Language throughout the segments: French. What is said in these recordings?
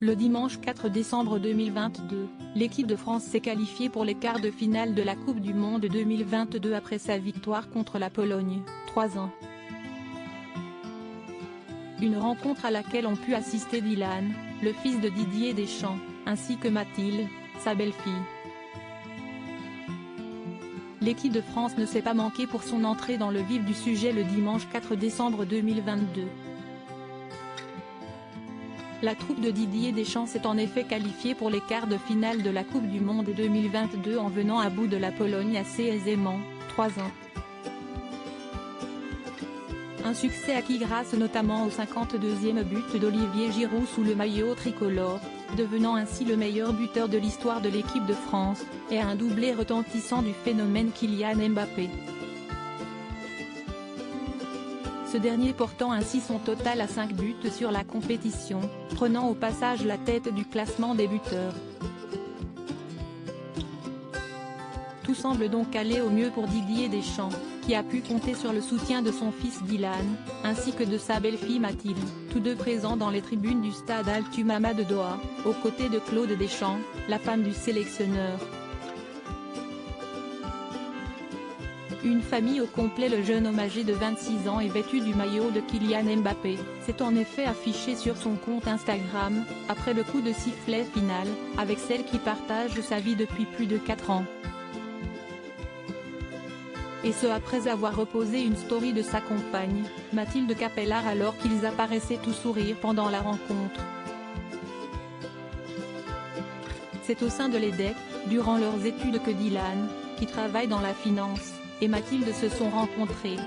Le dimanche 4 décembre 2022, l'équipe de France s'est qualifiée pour les quarts de finale de la Coupe du Monde 2022 après sa victoire contre la Pologne, 3-1. Une rencontre à laquelle ont pu assister Dylan, le fils de Didier Deschamps, ainsi que Mathilde, sa belle-fille. L'équipe de France ne s'est pas manquée pour son entrée dans le vif du sujet le dimanche 4 décembre 2022. La troupe de Didier Deschamps s'est en effet qualifiée pour les quarts de finale de la Coupe du Monde 2022 en venant à bout de la Pologne assez aisément, 3-1. Un succès acquis grâce notamment au 52e but d'Olivier Giroud sous le maillot tricolore, devenant ainsi le meilleur buteur de l'histoire de l'équipe de France, et à un doublé retentissant du phénomène Kylian Mbappé. Ce dernier portant ainsi son total à 5 buts sur la compétition, prenant au passage la tête du classement des buteurs. Tout semble donc aller au mieux pour Didier Deschamps, qui a pu compter sur le soutien de son fils Dylan, ainsi que de sa belle-fille Mathilde, tous deux présents dans les tribunes du stade Al-Tumama de Doha, aux côtés de Claude Deschamps, la femme du sélectionneur. Une famille au complet. Le jeune homme âgé de 26 ans et vêtu du maillot de Kylian Mbappé, s'est en effet affiché sur son compte Instagram, après le coup de sifflet final, avec celle qui partage sa vie depuis plus de 4 ans. Et ce après avoir reposé une story de sa compagne, Mathilde Capellard, alors qu'ils apparaissaient tout sourire pendant la rencontre. C'est au sein de l'EDEC, durant leurs études que Dylan, qui travaille dans la finance, et Mathilde se sont rencontrés.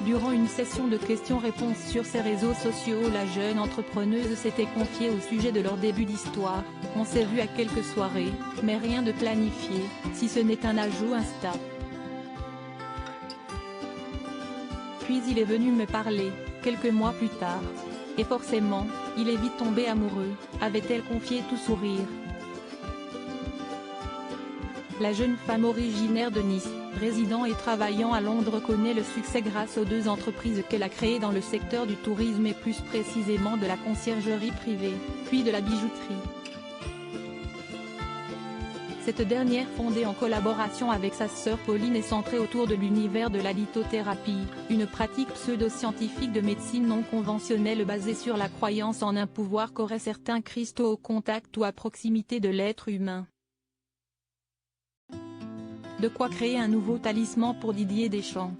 Durant une session de questions-réponses sur ses réseaux sociaux, la jeune entrepreneuse s'était confiée au sujet de leur début d'histoire. On s'est vu à quelques soirées, mais rien de planifié, si ce n'est un ajout Insta. Puis il est venu me parler, quelques mois plus tard. Et forcément, il est vite tombé amoureux, avait-elle confié tout sourire. La jeune femme originaire de Nice, résidant et travaillant à Londres, connaît le succès grâce aux 2 entreprises qu'elle a créées dans le secteur du tourisme et plus précisément de la conciergerie privée, puis de la bijouterie. Cette dernière, fondée en collaboration avec sa sœur Pauline, est centrée autour de l'univers de la lithothérapie, une pratique pseudo-scientifique de médecine non conventionnelle basée sur la croyance en un pouvoir qu'auraient certains cristaux au contact ou à proximité de l'être humain. De quoi créer un nouveau talisman pour Didier Deschamps.